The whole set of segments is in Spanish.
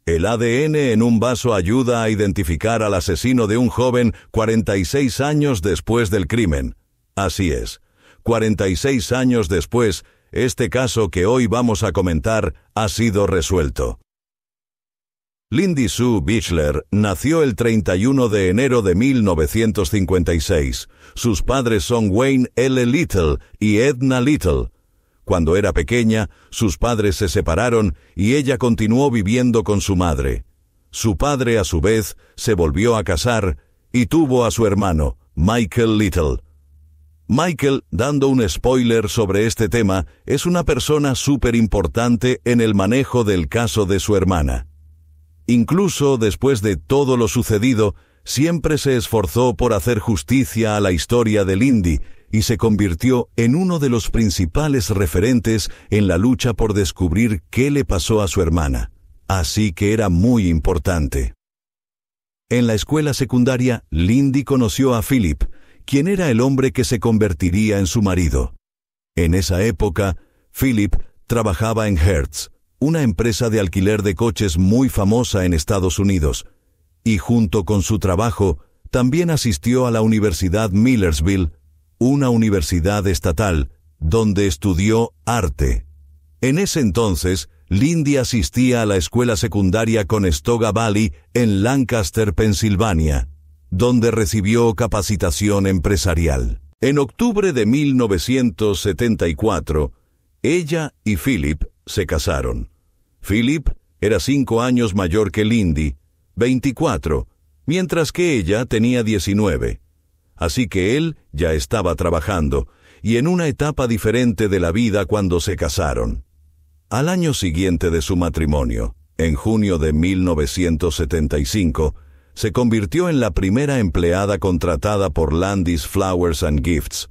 El ADN en un vaso ayuda a identificar al asesino de un joven 46 años después del crimen. Así es, 46 años después, este caso que hoy vamos a comentar ha sido resuelto. Lindy Sue Bichler nació el 31 de enero de 1956. Sus padres son Wayne L. Little y Edna Little. Cuando era pequeña, sus padres se separaron y ella continuó viviendo con su madre. Su padre, a su vez, se volvió a casar y tuvo a su hermano, Michael Little. Michael, dando un spoiler sobre este tema, es una persona súper importante en el manejo del caso de su hermana. Incluso después de todo lo sucedido, siempre se esforzó por hacer justicia a la historia de Lindy y se convirtió en uno de los principales referentes en la lucha por descubrir qué le pasó a su hermana. Así que era muy importante. En la escuela secundaria, Lindy conoció a Philip, quien era el hombre que se convertiría en su marido. En esa época, Philip trabajaba en Hertz, una empresa de alquiler de coches muy famosa en Estados Unidos, y junto con su trabajo, también asistió a la Universidad Millersville, una universidad estatal, donde estudió arte. En ese entonces, Lindy asistía a la escuela secundaria Conestoga Valley en Lancaster, Pensilvania, donde recibió capacitación empresarial. En octubre de 1974, ella y Philip se casaron. Philip era 5 años mayor que Lindy, 24, mientras que ella tenía 19. Así que él ya estaba trabajando, y en una etapa diferente de la vida cuando se casaron. Al año siguiente de su matrimonio, en junio de 1975, se convirtió en la primera empleada contratada por Landis Flowers and Gifts,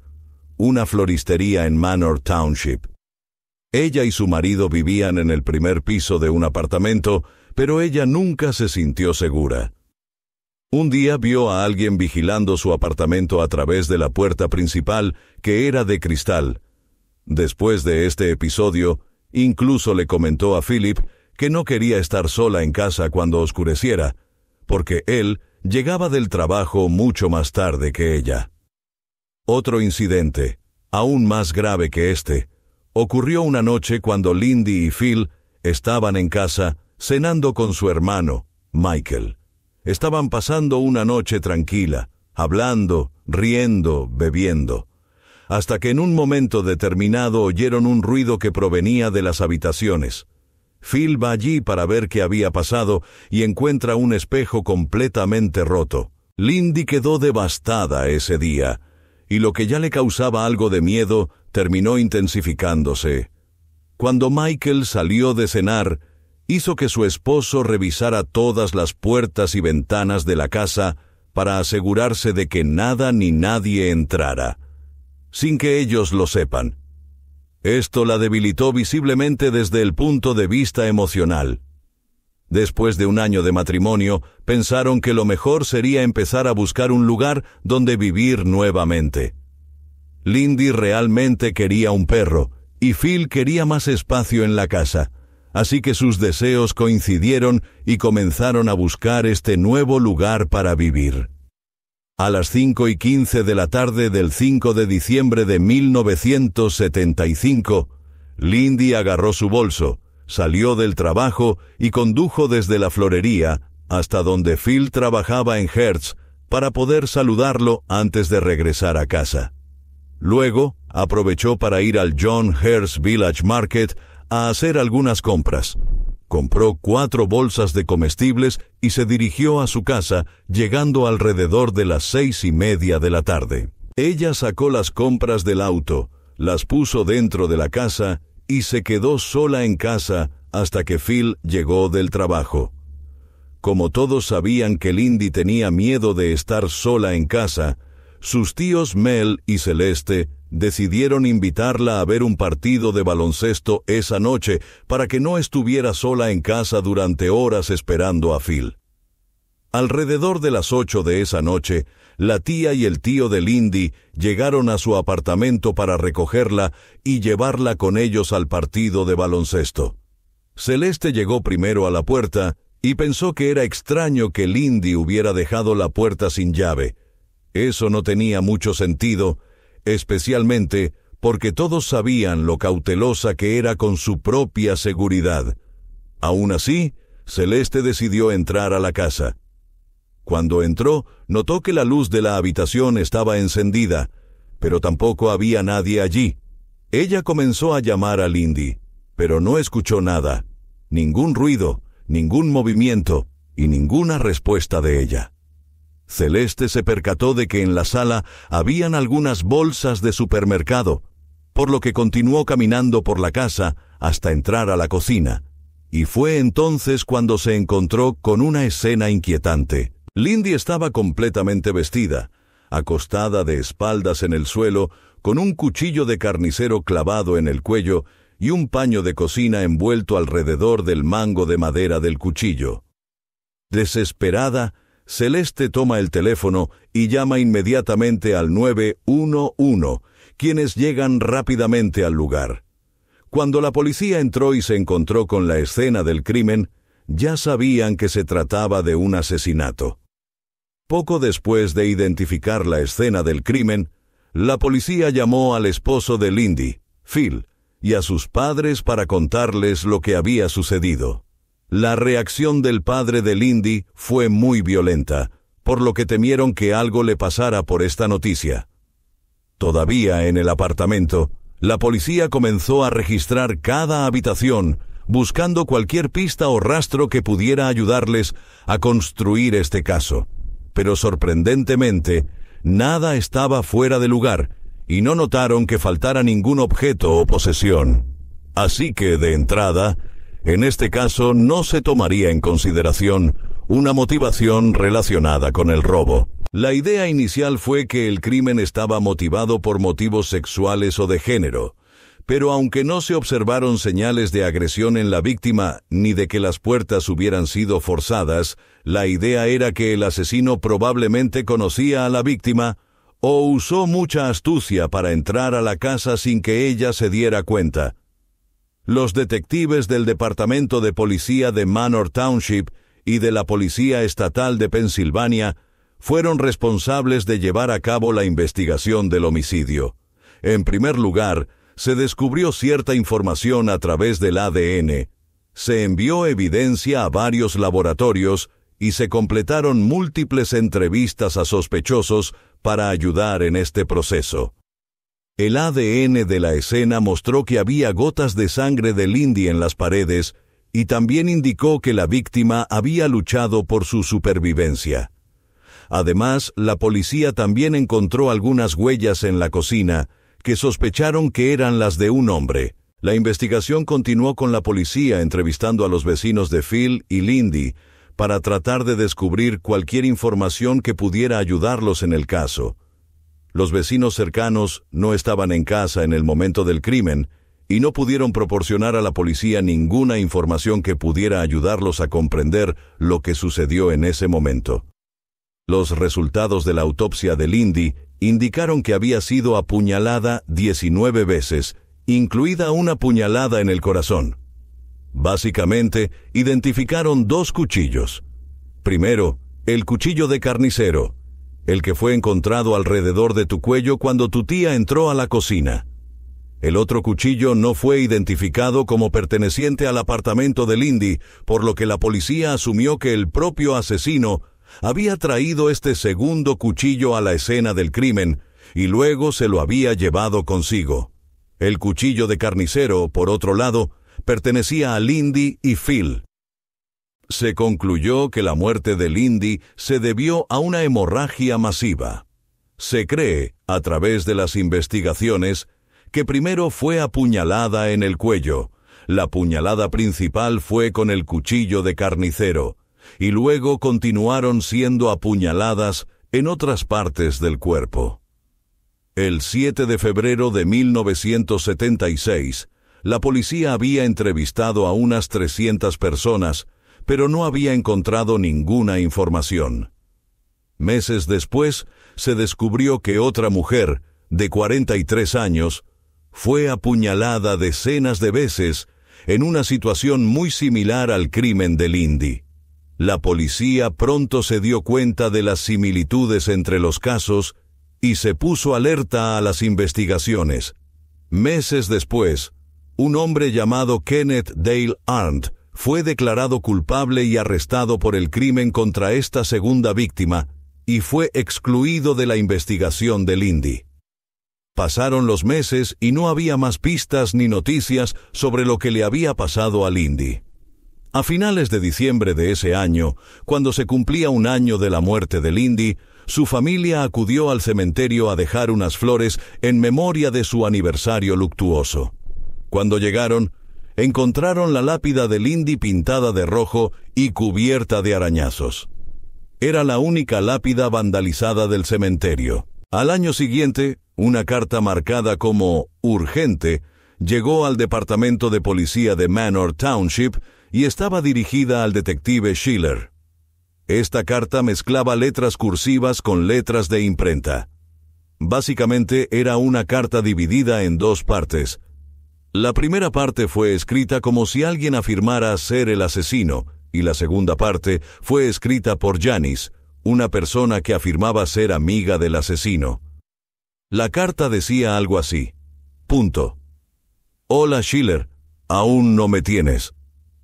una floristería en Manor Township. Ella y su marido vivían en el primer piso de un apartamento, pero ella nunca se sintió segura. Un día vio a alguien vigilando su apartamento a través de la puerta principal, que era de cristal. Después de este episodio, incluso le comentó a Philip que no quería estar sola en casa cuando oscureciera, porque él llegaba del trabajo mucho más tarde que ella. Otro incidente, aún más grave que este, ocurrió una noche cuando Lindy y Phil estaban en casa cenando con su hermano, Michael. Estaban pasando una noche tranquila, hablando, riendo, bebiendo, hasta que en un momento determinado oyeron un ruido que provenía de las habitaciones. Phil va allí para ver qué había pasado y encuentra un espejo completamente roto. Lindy quedó devastada ese día, y lo que ya le causaba algo de miedo terminó intensificándose. Cuando Michael salió de cenar, hizo que su esposo revisara todas las puertas y ventanas de la casa para asegurarse de que nada ni nadie entrara, sin que ellos lo sepan. Esto la debilitó visiblemente desde el punto de vista emocional. Después de un año de matrimonio, pensaron que lo mejor sería empezar a buscar un lugar donde vivir nuevamente. Lindy realmente quería un perro, y Phil quería más espacio en la casa, así que sus deseos coincidieron y comenzaron a buscar este nuevo lugar para vivir. A las 5:15 de la tarde del 5 de diciembre de 1975, Lindy agarró su bolso, salió del trabajo y condujo desde la florería hasta donde Phil trabajaba en Hertz para poder saludarlo antes de regresar a casa. Luego, aprovechó para ir al John Hearst Village Market a hacer algunas compras. Compró 4 bolsas de comestibles y se dirigió a su casa, llegando alrededor de las 6:30 de la tarde. Ella sacó las compras del auto, las puso dentro de la casa y se quedó sola en casa hasta que Phil llegó del trabajo. Como todos sabían que Lindy tenía miedo de estar sola en casa, sus tíos Mel y Celeste decidieron invitarla a ver un partido de baloncesto esa noche para que no estuviera sola en casa durante horas esperando a Phil. Alrededor de las 8 de esa noche, la tía y el tío de Lindy llegaron a su apartamento para recogerla y llevarla con ellos al partido de baloncesto. Celeste llegó primero a la puerta y pensó que era extraño que Lindy hubiera dejado la puerta sin llave. Eso no tenía mucho sentido, especialmente porque todos sabían lo cautelosa que era con su propia seguridad. Aún así, Celeste decidió entrar a la casa. Cuando entró, notó que la luz de la habitación estaba encendida, pero tampoco había nadie allí. Ella comenzó a llamar a Lindy, pero no escuchó nada, ningún ruido, ningún movimiento y ninguna respuesta de ella. Celeste se percató de que en la sala habían algunas bolsas de supermercado, por lo que continuó caminando por la casa hasta entrar a la cocina, y fue entonces cuando se encontró con una escena inquietante. Lindy estaba completamente vestida, acostada de espaldas en el suelo, con un cuchillo de carnicero clavado en el cuello y un paño de cocina envuelto alrededor del mango de madera del cuchillo. Desesperada, Celeste toma el teléfono y llama inmediatamente al 911, quienes llegan rápidamente al lugar. Cuando la policía entró y se encontró con la escena del crimen, ya sabían que se trataba de un asesinato. Poco después de identificar la escena del crimen, la policía llamó al esposo de Lindy, Phil, y a sus padres para contarles lo que había sucedido. La reacción del padre de Lindy fue muy violenta, por lo que temieron que algo le pasara por esta noticia. Todavía en el apartamento, la policía comenzó a registrar cada habitación, buscando cualquier pista o rastro que pudiera ayudarles a construir este caso. Pero sorprendentemente, nada estaba fuera de lugar, y no notaron que faltara ningún objeto o posesión. Así que, de entrada, en este caso no se tomaría en consideración una motivación relacionada con el robo. La idea inicial fue que el crimen estaba motivado por motivos sexuales o de género, pero aunque no se observaron señales de agresión en la víctima ni de que las puertas hubieran sido forzadas, la idea era que el asesino probablemente conocía a la víctima o usó mucha astucia para entrar a la casa sin que ella se diera cuenta. Los detectives del Departamento de Policía de Manor Township y de la Policía Estatal de Pensilvania fueron responsables de llevar a cabo la investigación del homicidio. En primer lugar, se descubrió cierta información a través del ADN. Se envió evidencia a varios laboratorios y se completaron múltiples entrevistas a sospechosos para ayudar en este proceso. El ADN de la escena mostró que había gotas de sangre de Lindy en las paredes y también indicó que la víctima había luchado por su supervivencia. Además, la policía también encontró algunas huellas en la cocina que sospecharon que eran las de un hombre. La investigación continuó con la policía entrevistando a los vecinos de Phil y Lindy para tratar de descubrir cualquier información que pudiera ayudarlos en el caso. Los vecinos cercanos no estaban en casa en el momento del crimen y no pudieron proporcionar a la policía ninguna información que pudiera ayudarlos a comprender lo que sucedió en ese momento. Los resultados de la autopsia de Lindy indicaron que había sido apuñalada 19 veces, incluida una puñalada en el corazón. Básicamente, identificaron dos cuchillos. Primero, el cuchillo de carnicero, el que fue encontrado alrededor de tu cuello cuando tu tía entró a la cocina. El otro cuchillo no fue identificado como perteneciente al apartamento de Lindy, por lo que la policía asumió que el propio asesino había traído este segundo cuchillo a la escena del crimen y luego se lo había llevado consigo. El cuchillo de carnicero, por otro lado, pertenecía a Lindy y Phil. Se concluyó que la muerte de Lindy se debió a una hemorragia masiva. Se cree, a través de las investigaciones, que primero fue apuñalada en el cuello. La puñalada principal fue con el cuchillo de carnicero, y luego continuaron siendo apuñaladas en otras partes del cuerpo. El 7 de febrero de 1976, la policía había entrevistado a unas 300 personas, pero no había encontrado ninguna información. Meses después, se descubrió que otra mujer, de 43 años, fue apuñalada decenas de veces en una situación muy similar al crimen de Lindy. La policía pronto se dio cuenta de las similitudes entre los casos y se puso alerta a las investigaciones. Meses después, un hombre llamado Kenneth Dale Arndt fue declarado culpable y arrestado por el crimen contra esta segunda víctima y fue excluido de la investigación de Lindy. Pasaron los meses y no había más pistas ni noticias sobre lo que le había pasado a Lindy. A finales de diciembre de ese año, cuando se cumplía un año de la muerte de Lindy, su familia acudió al cementerio a dejar unas flores en memoria de su aniversario luctuoso. Cuando llegaron, encontraron la lápida de Lindy pintada de rojo y cubierta de arañazos. Era la única lápida vandalizada del cementerio. Al año siguiente, una carta marcada como urgente llegó al departamento de policía de Manor Township y estaba dirigida al detective Schiller. Esta carta mezclaba letras cursivas con letras de imprenta. Básicamente era una carta dividida en dos partes. La primera parte fue escrita como si alguien afirmara ser el asesino, y la segunda parte fue escrita por Janice, una persona que afirmaba ser amiga del asesino. La carta decía algo así. Punto. Hola Schiller, aún no me tienes.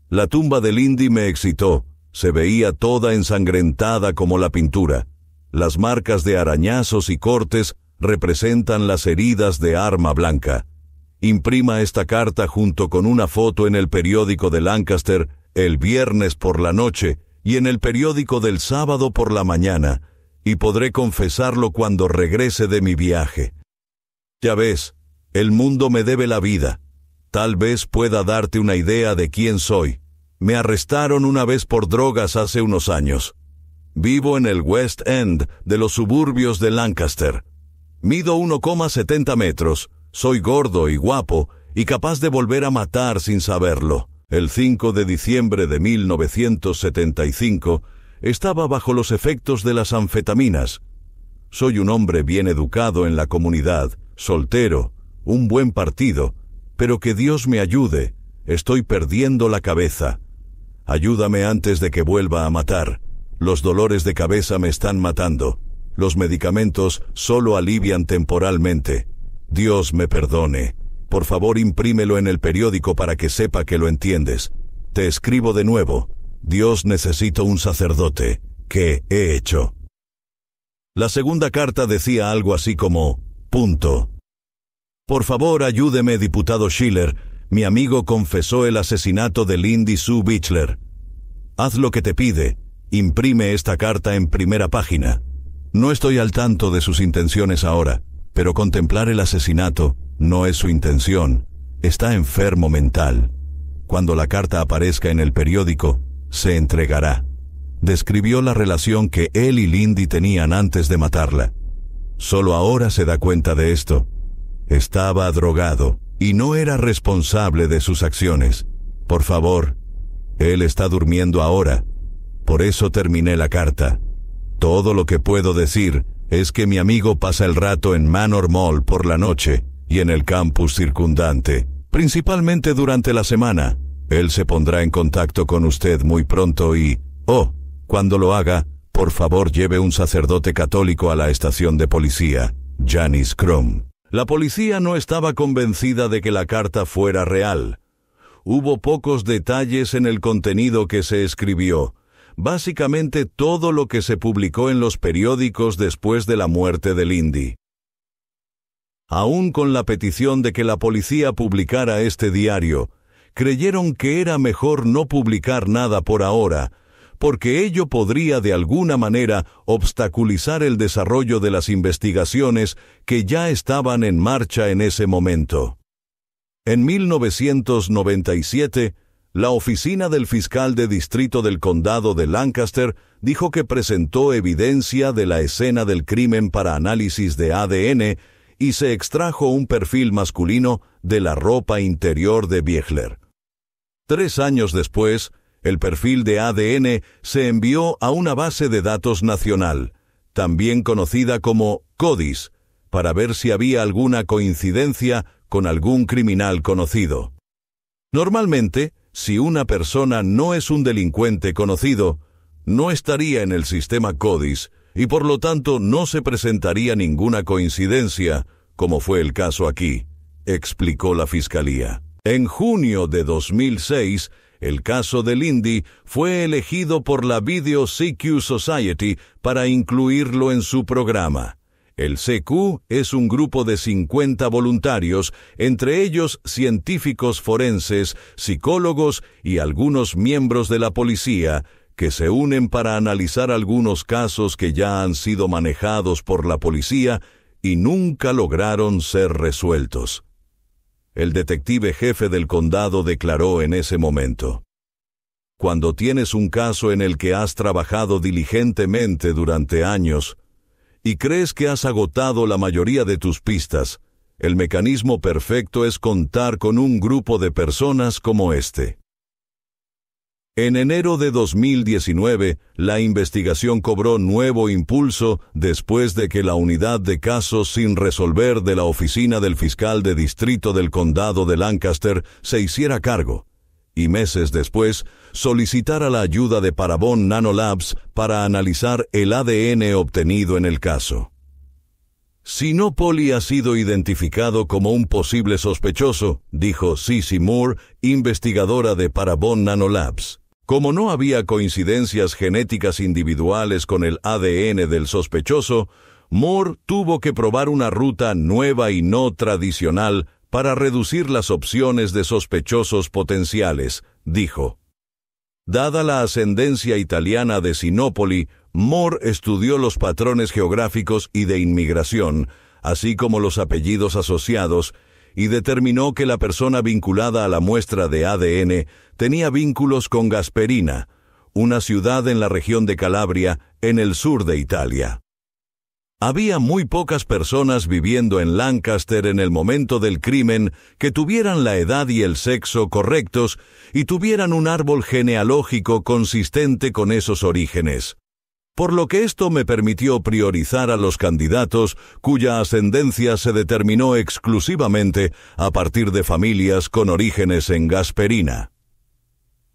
La tumba de Lindy me excitó. Se veía toda ensangrentada como la pintura. Las marcas de arañazos y cortes representan las heridas de arma blanca. Imprima esta carta junto con una foto en el periódico de Lancaster el viernes por la noche y en el periódico del sábado por la mañana, y podré confesarlo cuando regrese de mi viaje. Ya ves, el mundo me debe la vida. Tal vez pueda darte una idea de quién soy. Me arrestaron una vez por drogas hace unos años. Vivo en el West End de los suburbios de Lancaster. Mido 1,70 metros, soy gordo y guapo y capaz de volver a matar sin saberlo. El 5 de diciembre de 1975 estaba bajo los efectos de las anfetaminas. Soy un hombre bien educado en la comunidad, soltero, un buen partido, pero que Dios me ayude, estoy perdiendo la cabeza. Ayúdame antes de que vuelva a matar. Los dolores de cabeza me están matando. Los medicamentos solo alivian temporalmente. Dios me perdone. Por favor, imprímelo en el periódico para que sepa que lo entiendes. Te escribo de nuevo. Dios, necesito un sacerdote. ¿Qué he hecho? La segunda carta decía algo así como, punto. Por favor, ayúdeme, diputado Schiller. Mi amigo confesó el asesinato de Lindy Sue Bichler. Haz lo que te pide. Imprime esta carta en primera página. No estoy al tanto de sus intenciones ahora, pero contemplar el asesinato no es su intención. Está enfermo mental. Cuando la carta aparezca en el periódico, se entregará. Describió la relación que él y Lindy tenían antes de matarla. Solo ahora se da cuenta de esto. Estaba drogado y no era responsable de sus acciones. Por favor, él está durmiendo ahora. Por eso terminé la carta. Todo lo que puedo decir es que mi amigo pasa el rato en Manor Mall por la noche y en el campus circundante, principalmente durante la semana. Él se pondrá en contacto con usted muy pronto y, cuando lo haga, por favor lleve un sacerdote católico a la estación de policía, Janice Crum. La policía no estaba convencida de que la carta fuera real. Hubo pocos detalles en el contenido que se escribió. Básicamente todo lo que se publicó en los periódicos después de la muerte de Lindy. Aún con la petición de que la policía publicara este diario, creyeron que era mejor no publicar nada por ahora, porque ello podría de alguna manera obstaculizar el desarrollo de las investigaciones que ya estaban en marcha en ese momento. En 1997, la oficina del fiscal de distrito del condado de Lancaster dijo que presentó evidencia de la escena del crimen para análisis de ADN y se extrajo un perfil masculino de la ropa interior de Bichler. 3 años después, el perfil de ADN se envió a una base de datos nacional, también conocida como CODIS, para ver si había alguna coincidencia con algún criminal conocido. Normalmente, si una persona no es un delincuente conocido, no estaría en el sistema CODIS y por lo tanto no se presentaría ninguna coincidencia, como fue el caso aquí, explicó la fiscalía. En junio de 2006, el caso de Lindy fue elegido por la Video CQ Society para incluirlo en su programa. El CQ es un grupo de 50 voluntarios, entre ellos científicos forenses, psicólogos y algunos miembros de la policía, que se unen para analizar algunos casos que ya han sido manejados por la policía y nunca lograron ser resueltos. El detective jefe del condado declaró en ese momento: cuando tienes un caso en el que has trabajado diligentemente durante años y crees que has agotado la mayoría de tus pistas, el mecanismo perfecto es contar con un grupo de personas como este. En enero de 2019, la investigación cobró nuevo impulso después de que la unidad de casos sin resolver de la oficina del fiscal de distrito del condado de Lancaster se hiciera cargo, y meses después solicitara la ayuda de Parabon Nanolabs para analizar el ADN obtenido en el caso. Sinopoli ha sido identificado como un posible sospechoso, dijo Cissy Moore, investigadora de Parabon Nanolabs. Como no había coincidencias genéticas individuales con el ADN del sospechoso, Moore tuvo que probar una ruta nueva y no tradicional para reducir las opciones de sospechosos potenciales, dijo. Dada la ascendencia italiana de Sinopoli, Moore estudió los patrones geográficos y de inmigración, así como los apellidos asociados, y determinó que la persona vinculada a la muestra de ADN tenía vínculos con Gasperina, una ciudad en la región de Calabria, en el sur de Italia. Había muy pocas personas viviendo en Lancaster en el momento del crimen que tuvieran la edad y el sexo correctos y tuvieran un árbol genealógico consistente con esos orígenes. Por lo que esto me permitió priorizar a los candidatos cuya ascendencia se determinó exclusivamente a partir de familias con orígenes en Gasperina,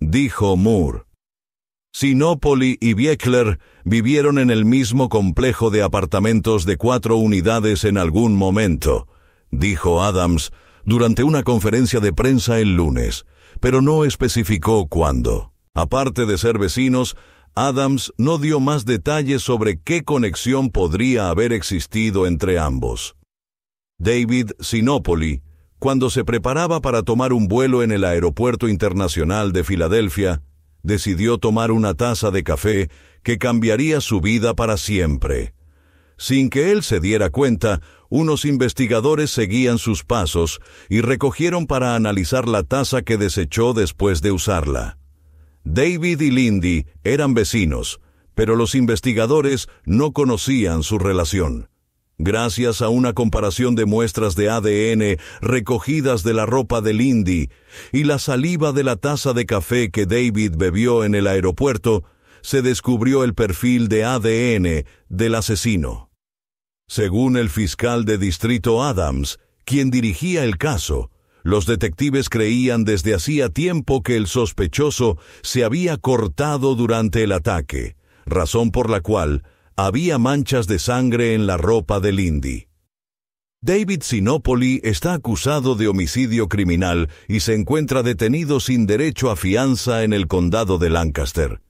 dijo Moore. Sinopoli y Biekler vivieron en el mismo complejo de apartamentos de 4 unidades en algún momento, dijo Adams durante una conferencia de prensa el lunes, pero no especificó cuándo. Aparte de ser vecinos, Adams no dio más detalles sobre qué conexión podría haber existido entre ambos. David Sinopoli, cuando se preparaba para tomar un vuelo en el Aeropuerto Internacional de Filadelfia, decidió tomar una taza de café que cambiaría su vida para siempre. Sin que él se diera cuenta, unos investigadores seguían sus pasos y recogieron para analizar la taza que desechó después de usarla. David y Lindy eran vecinos, pero los investigadores no conocían su relación. Gracias a una comparación de muestras de ADN recogidas de la ropa de Lindy y la saliva de la taza de café que David bebió en el aeropuerto, se descubrió el perfil de ADN del asesino. Según el fiscal de distrito Adams, quien dirigía el caso, los detectives creían desde hacía tiempo que el sospechoso se había cortado durante el ataque, razón por la cual había manchas de sangre en la ropa de Lindy. David Sinopoli está acusado de homicidio criminal y se encuentra detenido sin derecho a fianza en el condado de Lancaster.